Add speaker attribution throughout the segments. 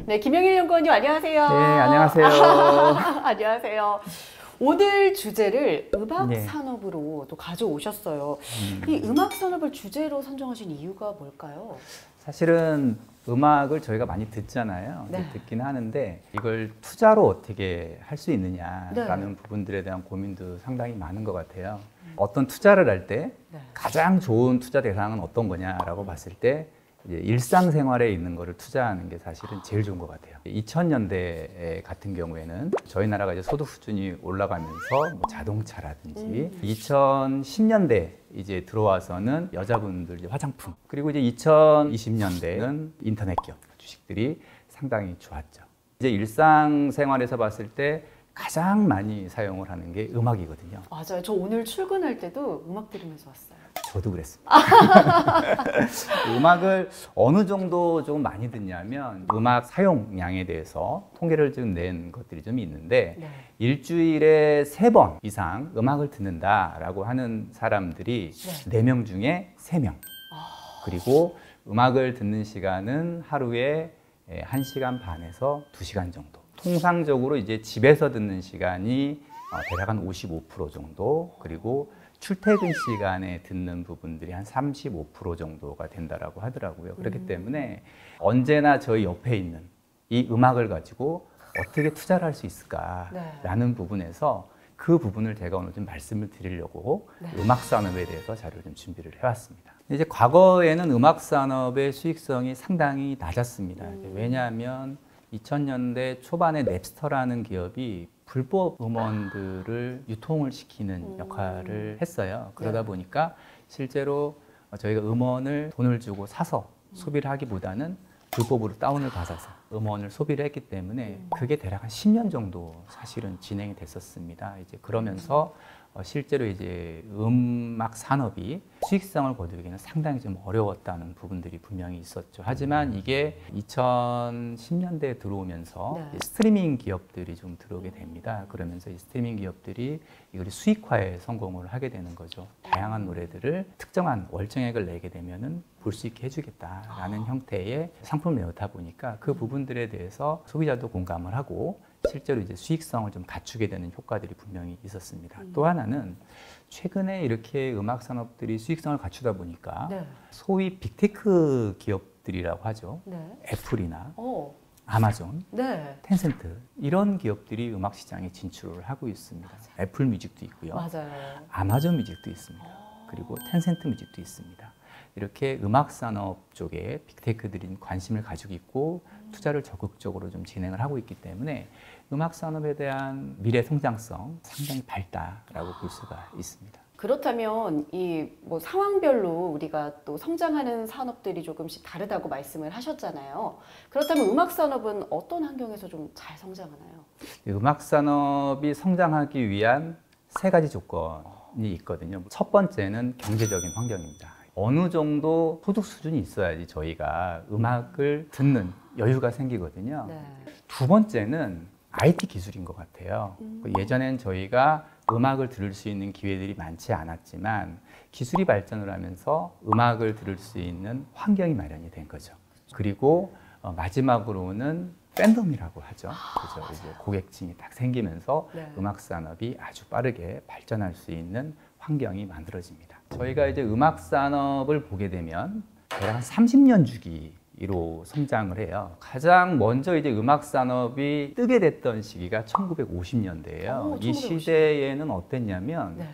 Speaker 1: 네, 김영일 연구원님 안녕하세요.
Speaker 2: 네, 안녕하세요.
Speaker 1: 안녕하세요. 오늘 주제를 음악
Speaker 2: 네.
Speaker 1: 산업으로 또 가져오셨어요. 이 음악 산업을 주제로 선정하신 이유가 뭘까요?
Speaker 2: 사실은 음악을 저희가 많이 듣잖아요.
Speaker 1: 네.
Speaker 2: 듣긴 하는데 이걸 투자로 어떻게 할 수 있느냐라는
Speaker 1: 네.
Speaker 2: 부분들에 대한 고민도 상당히 많은 것 같아요. 어떤 투자를 할 때
Speaker 1: 네.
Speaker 2: 가장 좋은 투자 대상은 어떤 거냐라고 봤을 때 이제 일상생활에 있는 거를 투자하는 게 사실은 제일 좋은 것 같아요. 2000년대 같은 경우에는 저희 나라가 이제 소득 수준이 올라가면서 뭐 자동차라든지 2010년대 이제 들어와서는 여자분들 이제 화장품, 그리고 이제 2020년대는 인터넷 기업 주식들이 상당히 좋았죠. 이제 일상생활에서 봤을 때 가장 많이 사용을 하는 게 음악이거든요.
Speaker 1: 맞아요. 저 오늘 출근할 때도 음악 들으면서 왔어요.
Speaker 2: 저도 그랬습니다. 음악을 어느 정도 좀 많이 듣냐면 음악 사용량에 대해서 통계를 좀 낸 것들이 좀 있는데
Speaker 1: 네.
Speaker 2: 일주일에 3번 이상 음악을 듣는다라고 하는 사람들이
Speaker 1: 네.
Speaker 2: 4명 중에 3명. 그리고 음악을 듣는 시간은 하루에 1시간 반에서 2시간 정도. 통상적으로 이제 집에서 듣는 시간이 대략 한 55% 정도, 그리고 출퇴근 시간에 듣는 부분들이 한 35% 정도가 된다라고 하더라고요. 그렇기 때문에 언제나 저희 옆에 있는 이 음악을 가지고 어떻게 투자를 할 수 있을까라는 부분에서 그 부분을 제가 오늘 좀 말씀을 드리려고 음악 산업에 대해서 자료를 좀 준비를 해왔습니다. 이제 과거에는 음악 산업의 수익성이 상당히 낮았습니다. 왜냐하면 2000년대 초반에 넵스터라는 기업이 불법 음원들을 유통을 시키는 역할을 했어요. 그러다 보니까 실제로 저희가 음원을 돈을 주고 사서 소비를 하기보다는 불법으로 다운을 받아서 음원을 소비를 했기 때문에 그게 대략 한 10년 정도 사실은 진행이 됐었습니다. 이제 그러면서 실제로 이제 음악 산업이 수익성을 거두기에는 상당히 좀 어려웠다는 부분들이 분명히 있었죠. 하지만 이게 2010년대에 들어오면서 스트리밍 기업들이 좀 들어오게 됩니다. 그러면서 이 스트리밍 기업들이 이걸 수익화에 성공을 하게 되는 거죠. 다양한 노래들을 특정한 월정액을 내게 되면은 볼 수 있게 해주겠다라는 형태의 상품을 내놓다 보니까 그 부분들에 대해서 소비자도 공감을 하고 실제로 이제 수익성을 좀 갖추게 되는 효과들이 분명히 있었습니다. 또 하나는 최근에 이렇게 음악 산업들이 수익성을 갖추다 보니까 소위 빅테크 기업들이라고 하죠. 애플이나 아마존, 텐센트 이런 기업들이 음악 시장에 진출을 하고 있습니다. 애플 뮤직도 있고요. 아마존 뮤직도 있습니다. 그리고 텐센트 뮤직도 있습니다. 이렇게 음악 산업 쪽에 빅테크들이 관심을 가지고 있고 투자를 적극적으로 좀 진행을 하고 있기 때문에 음악 산업에 대한 미래 성장성 상당히 밝다라고 볼 수가 있습니다.
Speaker 1: 그렇다면 이 뭐 상황별로 우리가 또 성장하는 산업들이 조금씩 다르다고 말씀을 하셨잖아요. 그렇다면 음악 산업은 어떤 환경에서 좀 잘 성장하나요?
Speaker 2: 음악 산업이 성장하기 위한 3가지 조건이 있거든요. 첫 번째는 경제적인 환경입니다. 어느 정도 소득 수준이 있어야지 저희가 음악을 듣는 여유가 생기거든요. 두 번째는 IT 기술인 것 같아요. 예전엔 저희가 음악을 들을 수 있는 기회들이 많지 않았지만 기술이 발전을 하면서 음악을 들을 수 있는 환경이 마련이 된 거죠. 그리고 마지막으로는 팬덤이라고 하죠. 그죠? 이제 고객층이 딱 생기면서 음악 산업이 아주 빠르게 발전할 수 있는 환경이 만들어집니다. 저희가 이제 음악 산업을 보게 되면 대략 한 30년 주기로 성장을 해요. 가장 먼저 이제 음악 산업이 뜨게 됐던 시기가 1950년대예요. 이 시대에는 어땠냐면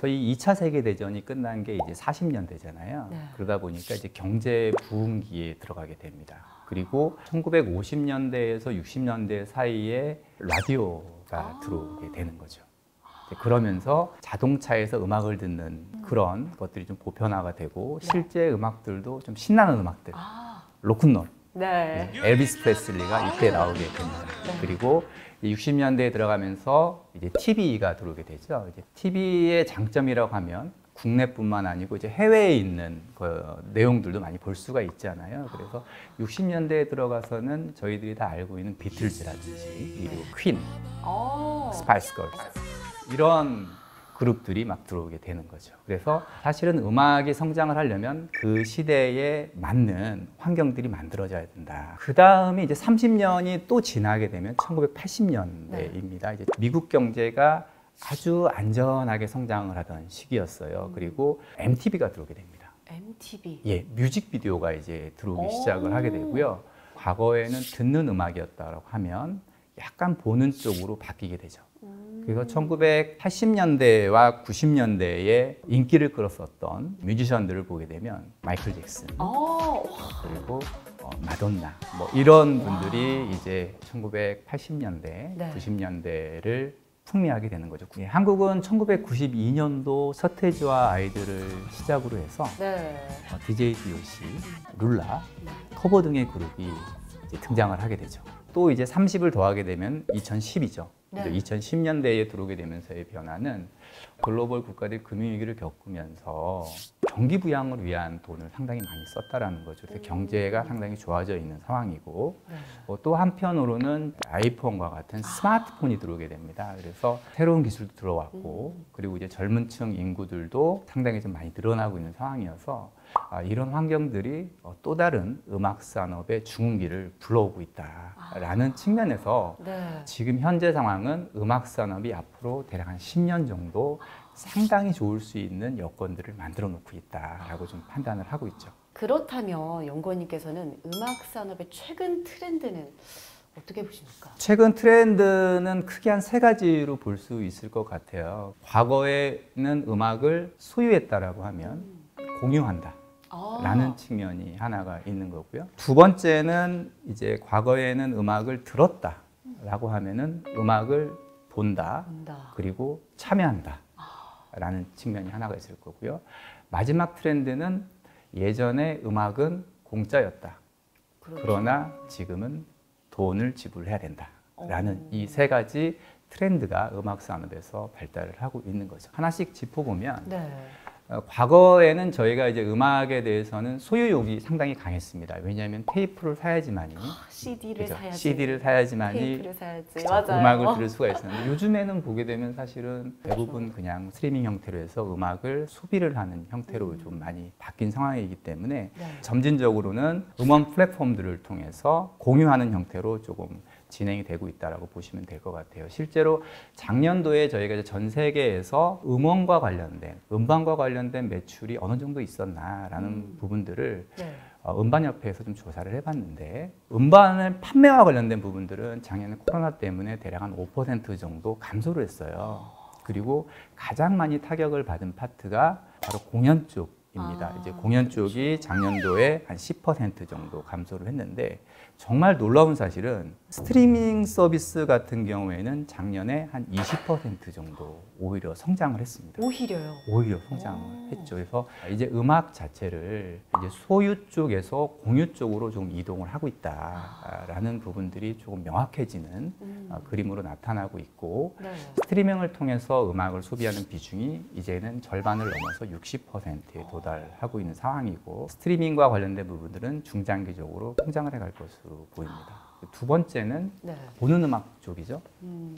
Speaker 2: 저희 2차 세계대전이 끝난 게 이제 40년대잖아요. 그러다 보니까 이제 경제 부흥기에 들어가게 됩니다. 그리고 1950년대에서 60년대 사이에 라디오가 들어오게 되는 거죠. 그러면서 자동차에서 음악을 듣는 그런 것들이 좀 보편화가 되고 실제 음악들도 좀 신나는 음악들, 로큰롤, 엘비스 프레슬리가 이때 나오게 됩니다. 그리고 60년대에 들어가면서 이제 TV가 들어오게 되죠. 이제 TV의 장점이라고 하면 국내뿐만 아니고 이제 해외에 있는 그 내용들도 많이 볼 수가 있잖아요. 그래서 60년대에 들어가서는 저희들이 다 알고 있는 비틀즈라든지 그리고 퀸, 스파이스 걸스 이런 그룹들이 막 들어오게 되는 거죠. 그래서 사실은 음악이 성장을 하려면 그 시대에 맞는 환경들이 만들어져야 된다. 그 다음에 이제 30년이 또 지나게 되면 1980년대입니다. 이제 미국 경제가 아주 안전하게 성장을 하던 시기였어요. 그리고 MTV가 들어오게 됩니다.
Speaker 1: MTV.
Speaker 2: 예, 뮤직비디오가 이제 들어오기 시작을 하게 되고요. 과거에는 듣는 음악이었다고 하면 약간 보는 쪽으로 바뀌게 되죠. 그래서 1980년대와 90년대에 인기를 끌었었던 뮤지션들을 보게 되면 마이클 잭슨 그리고 마돈나 뭐 이런 분들이 이제 1980년대,
Speaker 1: 네.
Speaker 2: 90년대를 풍미하게 되는 거죠. 예, 한국은 1992년도 서태지와 아이들을 시작으로 해서
Speaker 1: 네.
Speaker 2: DJ DOC, 룰라, 터보 등의 그룹이 이제 등장을 하게 되죠. 또 이제 30을 더하게 되면 2010이죠.
Speaker 1: 네.
Speaker 2: 2010년대에 들어오게 되면서의 변화는 글로벌 국가들이 금융위기를 겪으면서 경기 부양을 위한 돈을 상당히 많이 썼다라는 거죠. 그래서 경제가 상당히 좋아져 있는 상황이고
Speaker 1: 네.
Speaker 2: 또 한편으로는 아이폰과 같은 스마트폰이 들어오게 됩니다. 그래서 새로운 기술도 들어왔고 그리고 이제 젊은 층 인구들도 상당히 좀 많이 늘어나고 있는 상황이어서 이런 환경들이 또 다른 음악 산업의 중흥기를 불러오고 있다라는 측면에서
Speaker 1: 네.
Speaker 2: 지금 현재 상황은 음악 산업이 앞으로 대략 한 10년 정도 상당히 좋을 수 있는 여건들을 만들어 놓고 있다라고 좀 판단을 하고 있죠.
Speaker 1: 그렇다면 연구원님께서는 음악 산업의 최근 트렌드는 어떻게 보십니까?
Speaker 2: 최근 트렌드는 크게 한 세 가지로 볼 수 있을 것 같아요. 과거에는 음악을 소유했다라고 하면 공유한다. 라는 측면이 하나가 있는 거고요. 두 번째는 이제 과거에는 음악을 들었다라고 하면은 음악을 본다. 그리고 참여한다. 라는 측면이 하나가 있을 거고요. 마지막 트렌드는 예전에 음악은 공짜였다.
Speaker 1: 그렇죠.
Speaker 2: 그러나 지금은 돈을 지불해야 된다. 라는 이 세 가지 트렌드가 음악 산업에서 발달을 하고 있는 거죠. 하나씩 짚어보면
Speaker 1: 네.
Speaker 2: 과거에는 저희가 이제 음악에 대해서는 소유욕이 상당히 강했습니다. 왜냐하면 테이프를 사야지만이
Speaker 1: CD를
Speaker 2: 그죠?
Speaker 1: 사야지.
Speaker 2: CD를 사야지만이
Speaker 1: 테이프를 사야지.
Speaker 2: 그쵸?
Speaker 1: 맞아요.
Speaker 2: 음악을 들을 수가 있었는데 요즘에는 보게 되면 사실은 대부분 그냥 스트리밍 형태로 해서 음악을 소비를 하는 형태로 좀 많이 바뀐 상황이기 때문에
Speaker 1: 네.
Speaker 2: 점진적으로는 음원 플랫폼들을 통해서 공유하는 형태로 조금 진행이 되고 있다라고 보시면 될 것 같아요. 실제로 작년도에 저희가 이제 전 세계에서 음원과 관련된 음반과 관련된 매출이 어느 정도 있었나라는 부분들을
Speaker 1: 네.
Speaker 2: 음반협회에서 좀 조사를 해봤는데 음반의 판매와 관련된 부분들은 작년에 코로나 때문에 대략 한 5% 정도 감소를 했어요. 그리고 가장 많이 타격을 받은 파트가 바로 공연 쪽입니다. 이제 공연 쪽이 작년도에 한 10% 정도 감소를 했는데 정말 놀라운 사실은 스트리밍 서비스 같은 경우에는 작년에 한 20% 정도 오히려 성장을 했습니다.
Speaker 1: 오히려요.
Speaker 2: 오히려 성장을 했죠. 그래서 이제 음악 자체를 이제 소유 쪽에서 공유 쪽으로 좀 이동을 하고 있다라는 부분들이 조금 명확해지는 그림으로 나타나고 있고
Speaker 1: 네.
Speaker 2: 스트리밍을 통해서 음악을 소비하는 비중이 이제는 절반을 넘어서 60%에 도달하고 있는 상황이고 스트리밍과 관련된 부분들은 중장기적으로 성장을 해갈 것으로 보입니다. 두 번째는
Speaker 1: 네.
Speaker 2: 보는 음악 쪽이죠.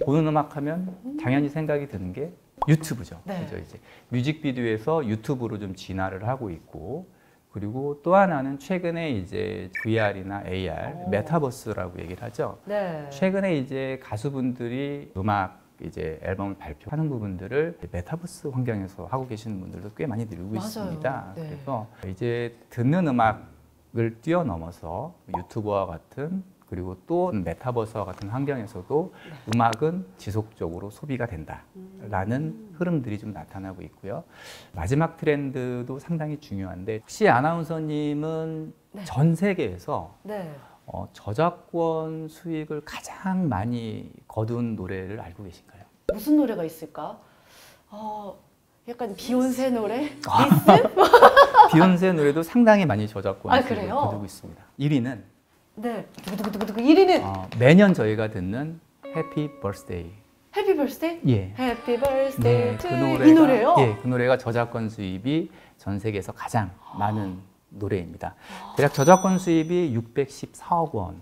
Speaker 2: 보는 음악 하면 당연히 생각이 드는 게 유튜브죠.
Speaker 1: 네.
Speaker 2: 그죠? 이제 뮤직비디오에서 유튜브로 좀 진화를 하고 있고 그리고 또 하나는 최근에 이제 VR이나 AR, 메타버스라고 얘기를 하죠.
Speaker 1: 네.
Speaker 2: 최근에 이제 가수분들이 음악 이제 앨범을 발표하는 부분들을 메타버스 환경에서 하고 계시는 분들도 꽤 많이 늘고
Speaker 1: 맞아요.
Speaker 2: 있습니다.
Speaker 1: 네.
Speaker 2: 그래서 이제 듣는 음악을 뛰어넘어서 유튜브와 같은 그리고 또 메타버스와 같은 환경에서도 음악은 지속적으로 소비가 된다라는 흐름들이 좀 나타나고 있고요. 마지막 트렌드도 상당히 중요한데 혹시 아나운서님은
Speaker 1: 네.
Speaker 2: 전 세계에서
Speaker 1: 네.
Speaker 2: 저작권 수익을 가장 많이 거둔 노래를 알고 계신가요?
Speaker 1: 무슨 노래가 있을까? 약간 비욘세 노래?
Speaker 2: 비욘세 노래도 상당히 많이 저작권 수익을
Speaker 1: 그래요?
Speaker 2: 거두고 있습니다. 1위는
Speaker 1: 네. 두구두구두구 1위는
Speaker 2: 매년 저희가 듣는 해피 버스데이.
Speaker 1: 해피 벌스데이?
Speaker 2: 예.
Speaker 1: 해피 벌스데이
Speaker 2: 네,
Speaker 1: 투
Speaker 2: 그 노래가,
Speaker 1: 이 노래요?
Speaker 2: 예, 그 노래가 저작권 수입이 전 세계에서 가장 많은 노래입니다. 대략 저작권 수입이 614억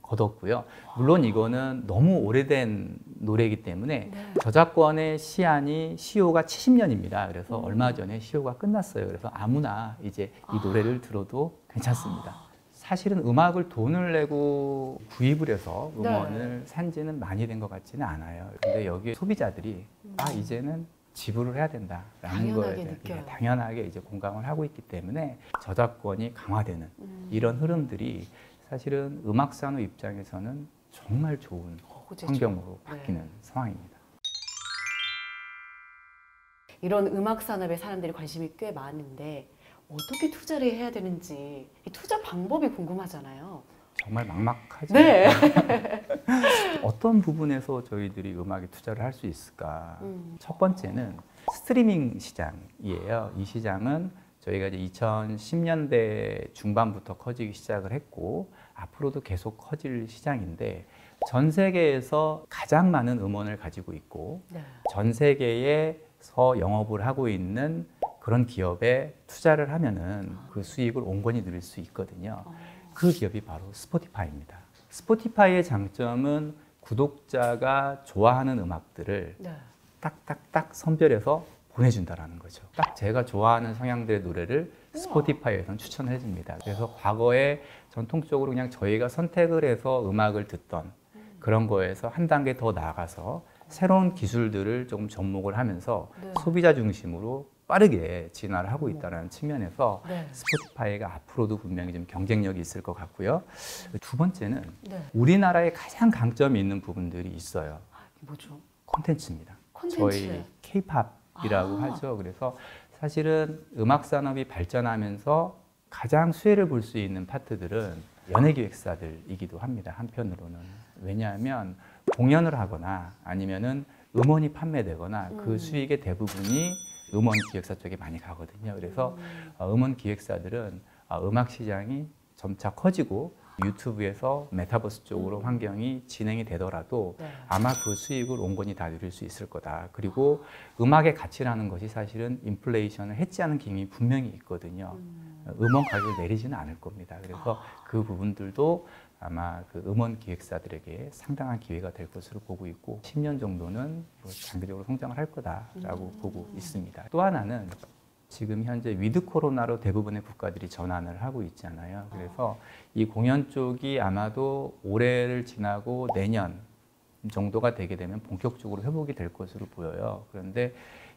Speaker 2: 거뒀고요. 물론 이거는 너무 오래된 노래이기 때문에
Speaker 1: 네.
Speaker 2: 저작권의 시효가 70년입니다. 그래서 얼마 전에 시효가 끝났어요. 그래서 아무나 이제 이 노래를 들어도 괜찮습니다. 사실은 음악을 돈을 내고 구입을 해서 음원을 산 지는 많이 된 것 같지는 않아요. 근데 여기 소비자들이 이제는 지불을 해야 된다라는 거에 대해 당연하게 이제 공감을 하고 있기 때문에 저작권이 강화되는 이런 흐름들이 사실은 음악 산업 입장에서는 정말 좋은 환경으로 바뀌는 상황입니다.
Speaker 1: 이런 음악 산업에 사람들이 관심이 꽤 많은데 어떻게 투자를 해야 되는지 이 투자 방법이 궁금하잖아요.
Speaker 2: 정말 막막하죠.
Speaker 1: 네.
Speaker 2: 어떤 부분에서 저희들이 음악에 투자를 할 수 있을까? 첫 번째는 스트리밍 시장이에요. 이 시장은 저희가 이제 2010년대 중반부터 커지기 시작을 했고 앞으로도 계속 커질 시장인데 전 세계에서 가장 많은 음원을 가지고 있고 전 세계에서 영업을 하고 있는 그런 기업에 투자를 하면은 그 수익을 온건히 누릴 수 있거든요. 그 기업이 바로 스포티파이입니다. 스포티파이의 장점은 구독자가 좋아하는 음악들을 딱딱딱 선별해서 보내준다라는 거죠. 딱 제가 좋아하는 성향들의 노래를 스포티파이에서는 추천을 해줍니다. 그래서 과거에 전통적으로 그냥 저희가 선택을 해서 음악을 듣던 그런 거에서 한 단계 더 나아가서 새로운 기술들을 조금 접목을 하면서 소비자 중심으로 빠르게 진화를 하고 있다는 측면에서 스포티파이가 앞으로도 분명히 좀 경쟁력이 있을 것 같고요. 두 번째는 우리나라에 가장 강점이 있는 부분들이 있어요.
Speaker 1: 뭐죠?
Speaker 2: 콘텐츠입니다. 저희 K-팝이라고 하죠. 그래서 사실은 음악 산업이 발전하면서 가장 수혜를 볼 수 있는 파트들은 연예기획사들이기도 합니다. 한편으로는. 왜냐하면 공연을 하거나 아니면은 음원이 판매되거나 그 수익의 대부분이 음원 기획사 쪽에 많이 가거든요. 그래서 음원 기획사들은 음악 시장이 점차 커지고 유튜브에서 메타버스 쪽으로 환경이 진행이 되더라도 아마 그 수익을 온건히 다 누릴 수 있을 거다. 그리고 음악의 가치라는 것이 사실은 인플레이션을 해지하는 기능이 분명히 있거든요. 음원 가격을 내리지는 않을 겁니다. 그래서 그 부분들도 아마 그 음원 기획사들에게 상당한 기회가 될 것으로 보고 있고 10년 정도는 장기적으로 성장을 할 거다라고 보고 있습니다. 또 하나는 지금 현재 위드 코로나로 대부분의 국가들이 전환을 하고 있잖아요. 그래서 이 공연 쪽이 아마도 올해를 지나고 내년 정도가 되게 되면 본격적으로 회복이 될 것으로 보여요. 그런데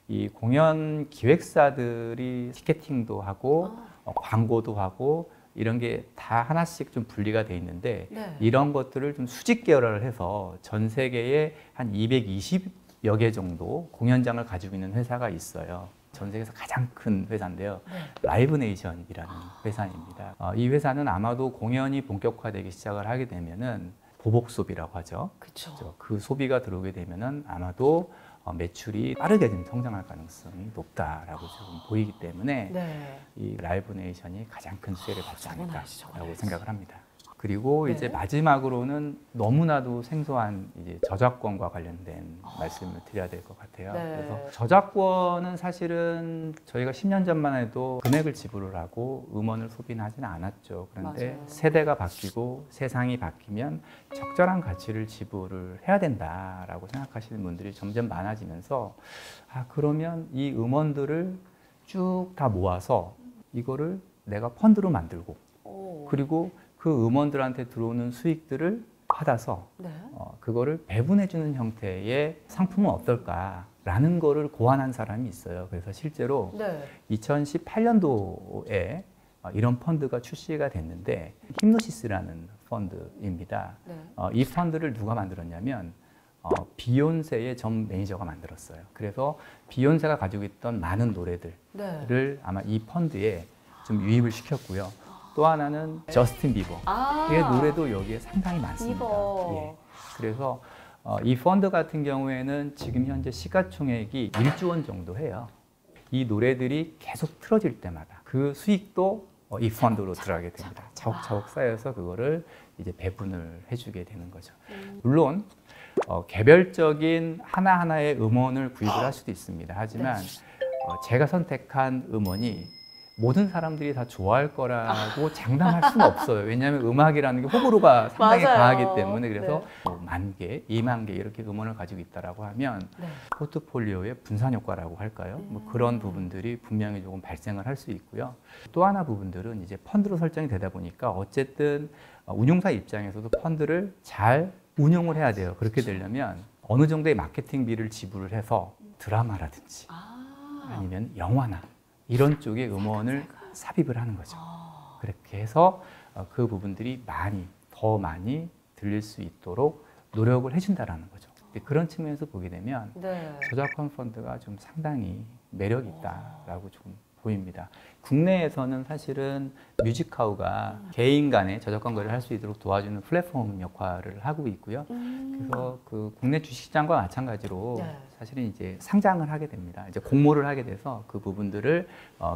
Speaker 2: 이 공연 기획사들이 티켓팅도 하고 광고도 하고 이런 게 다 하나씩 좀 분리가 돼 있는데 이런 것들을 좀 수직 계열화를 해서 전 세계에 한 220여 개 정도 공연장을 가지고 있는 회사가 있어요. 전 세계에서 가장 큰 회사인데요. 라이브 네이션이라는 회사입니다. 이 회사는 아마도 공연이 본격화되기 시작을 하게 되면은 보복 소비라고 하죠. 그렇죠. 그 소비가 들어오게 되면은 아마도 매출이 빠르게 좀 성장할 가능성이 높다라고 지금 보이기 때문에 이 라이브 네이션이 가장 큰 수혜를 받지 않을까라고 생각을 합니다. 그리고 이제 마지막으로는 너무나도 생소한 이제 저작권과 관련된 말씀을 드려야 될 것 같아요. 그래서 저작권은 사실은 저희가 10년 전만 해도 금액을 지불을 하고 음원을 소비는 하지는 않았죠. 그런데 세대가 바뀌고 세상이 바뀌면 적절한 가치를 지불을 해야 된다라고 생각하시는 분들이 점점 많아지면서 그러면 이 음원들을 쭉 다 모아서 이거를 내가 펀드로 만들고 그리고 그 음원들한테 들어오는 수익들을 받아서 그거를 배분해주는 형태의 상품은 어떨까라는 거를 고안한 사람이 있어요. 그래서 실제로 2018년도에 이런 펀드가 출시가 됐는데 힘노시스라는 펀드입니다. 이 펀드를 누가 만들었냐면 비욘세의 전 매니저가 만들었어요. 그래서 비욘세가 가지고 있던 많은 노래들을 아마 이 펀드에 좀 유입을 시켰고요. 또 하나는 저스틴 비버의 노래도 여기에 상당히 많습니다. 그래서 이 펀드 같은 경우에는 지금 현재 시가총액이 1조 원 정도 해요. 이 노래들이 계속 틀어질 때마다 그 수익도 이 펀드로 들어가게 됩니다. 차곡차곡 쌓여서 그거를 이제 배분을 해주게 되는 거죠. 물론 개별적인 하나하나의 음원을 구입을 할 수도 있습니다. 하지만 제가 선택한 음원이 모든 사람들이 다 좋아할 거라고 장담할 수는 없어요. 왜냐하면 음악이라는 게 호불호가 상당히
Speaker 1: 맞아요.
Speaker 2: 강하기 때문에. 그래서
Speaker 1: 네.
Speaker 2: 뭐 10,000개, 20,000개 이렇게 음원을 가지고 있다라고 하면
Speaker 1: 네.
Speaker 2: 포트폴리오의 분산 효과라고 할까요? 뭐 그런 부분들이 분명히 조금 발생을 할 수 있고요. 또 하나 부분들은 이제 펀드로 설정이 되다 보니까 어쨌든 운용사 입장에서도 펀드를 잘 운용을 해야 돼요. 그렇게 되려면 어느 정도의 마케팅비를 지불을 해서 드라마라든지 아니면 영화나 이런 쪽에 음원을 삽입을 하는 거죠. 그렇게 해서 그 부분들이 더 많이 들릴 수 있도록 노력을 해준다라는 거죠. 근데 그런 측면에서 보게 되면
Speaker 1: 네.
Speaker 2: 저작권 펀드가 좀 상당히 매력이 있다라고 좀 보입니다. 국내에서는 사실은 뮤직하우가 개인 간의 저작권 거래를 할 수 있도록 도와주는 플랫폼 역할을 하고 있고요. 그래서 그 국내 주식시장과 마찬가지로
Speaker 1: 네.
Speaker 2: 사실은 이제 상장을 하게 됩니다. 이제 공모를 하게 돼서 그 부분들을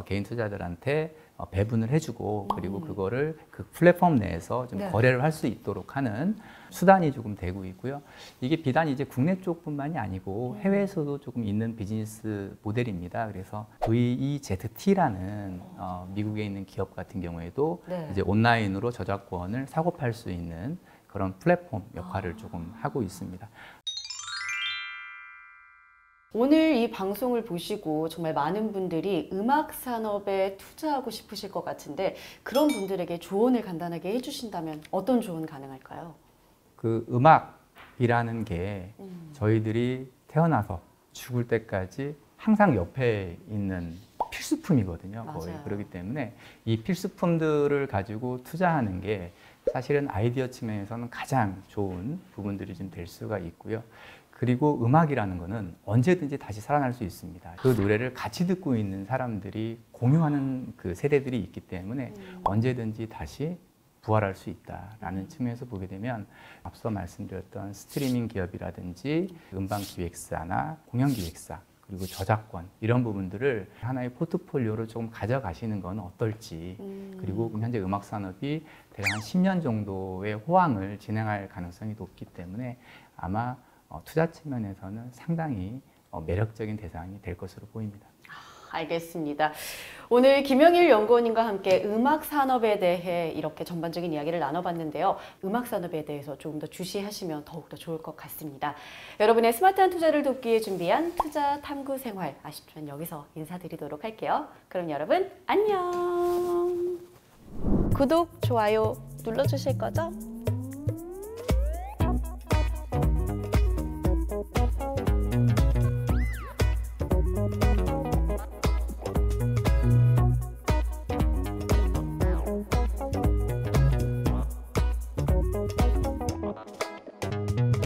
Speaker 2: 개인 투자자들한테 배분을 해주고 그리고 그거를 그 플랫폼 내에서 좀
Speaker 1: 네.
Speaker 2: 거래를 할 수 있도록 하는 수단이 조금 되고 있고요. 이게 비단 이제 국내 쪽뿐만이 아니고 해외에서도 조금 있는 비즈니스 모델입니다. 그래서 VEZT라는 미국에 있는 기업 같은 경우에도
Speaker 1: 네.
Speaker 2: 이제 온라인으로 저작권을 사고 팔 수 있는 그런 플랫폼 역할을 조금 하고 있습니다.
Speaker 1: 오늘 이 방송을 보시고 정말 많은 분들이 음악 산업에 투자하고 싶으실 것 같은데 그런 분들에게 조언을 간단하게 해주신다면 어떤 조언 가능할까요?
Speaker 2: 그 음악이라는 게 저희들이 태어나서 죽을 때까지 항상 옆에 있는 필수품이거든요. 거의.
Speaker 1: 맞아요.
Speaker 2: 그렇기 때문에 이 필수품들을 가지고 투자하는 게 사실은 아이디어 측면에서는 가장 좋은 부분들이 좀 될 수가 있고요. 그리고 음악이라는 거는 언제든지 다시 살아날 수 있습니다. 그 노래를 같이 듣고 있는 사람들이 공유하는 그 세대들이 있기 때문에 언제든지 다시 부활할 수 있다라는 측면에서 보게 되면 앞서 말씀드렸던 스트리밍 기업이라든지 음반 기획사나 공연 기획사 그리고 저작권 이런 부분들을 하나의 포트폴리오로 조금 가져가시는 건 어떨지 그리고 현재 음악 산업이 대략 한 10년 정도의 호황을 진행할 가능성이 높기 때문에 아마 투자 측면에서는 상당히 매력적인 대상이 될 것으로 보입니다.
Speaker 1: 알겠습니다. 오늘 김영일 연구원님과 함께 음악 산업에 대해 이렇게 전반적인 이야기를 나눠봤는데요. 음악 산업에 대해서 조금 더 주시하시면 더욱더 좋을 것 같습니다. 여러분의 스마트한 투자를 돕기에 준비한 투자 탐구 생활 아쉽지만 여기서 인사드리도록 할게요. 그럼 여러분 안녕. 구독, 좋아요 눌러주실 거죠?